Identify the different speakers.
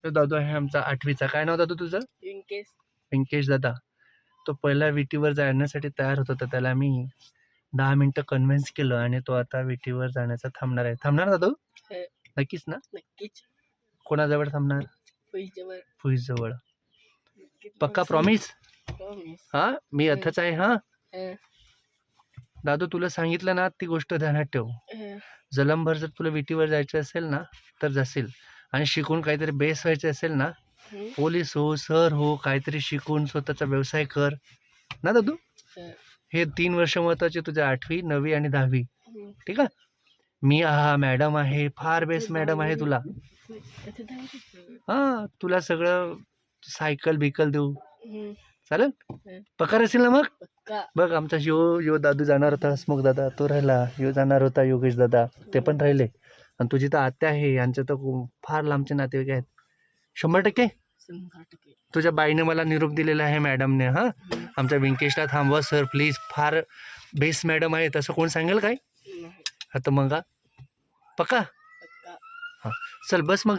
Speaker 1: तो दादू आहे आमचा 8वीचा. काय नाव दादू तुझं?
Speaker 2: व्यंकेश.
Speaker 1: व्यंकेश दादा. तो पहिला विटीवर जाण्यासाठी तयार होत होता. त्याला मी 10 मिनिटं कन्व्हिन्स केलं आणि तो आता विटीवर जाण्याचा थांबणार आहे. थांबणार दादू?
Speaker 2: हो,
Speaker 1: नक्कीच ना?
Speaker 2: नक्कीच.
Speaker 1: कोणाजवळ थांबणार?
Speaker 2: पैशावर.
Speaker 1: फुईजवळ.
Speaker 2: नक्कीच.
Speaker 1: पक्का प्रॉमिस?
Speaker 2: प्रॉमिस.
Speaker 1: हा मी अथच आहे. हा
Speaker 2: हं,
Speaker 1: दादू तुला सांगितलं ना ती गोष्ट ध्यानात ठेव.
Speaker 2: हं,
Speaker 1: जलमभर जर तुला विटीवर जायचं असेल ना तर जाशील. आणि शिकून काहीतरी बेस व्हायचं असेल ना,
Speaker 2: हं,
Speaker 1: पोलीस हो, सर हो, काहीतरी शिकून स्वतःचा व्यवसाय कर ना दादू.
Speaker 2: हं,
Speaker 1: हे 3 वर्ष महत्वाचे तुझ्या 8वी 9वी आणि 10वी.
Speaker 2: हं.
Speaker 1: ठीक आहे. मी मॅडम आहे, फार बेस्ट मॅडम आहे तुला.
Speaker 2: त्याचं धावतं.
Speaker 1: हा तुला सगळं सायकल बिकल देऊ.
Speaker 2: हं,
Speaker 1: चालेल.
Speaker 2: हं.
Speaker 1: पकार असेल ना मग.
Speaker 2: पक्का.
Speaker 1: बघ आमचा यो दादू जाणार होता, हसमुख दादा तो राहिला, यो जाणार होता योगेश दादा ते पण राहिले. आणि तुझी तर आत्या आहे, यांचं तर फार लांबचे नातेवाईक आहेत. 100%
Speaker 2: 100%.
Speaker 1: तुझ्या बाईने मला निरोप दिलेला आहे मॅडमने. हा
Speaker 2: हं,
Speaker 1: आमच्या व्यंकेशला थांबवा सर प्लीज, फार बेस्ट मॅडम आहे. तसं कोण सांगेल काय?
Speaker 2: नाही.
Speaker 1: आता मग पक्का.
Speaker 2: पक्का.
Speaker 1: हा चल बस मग.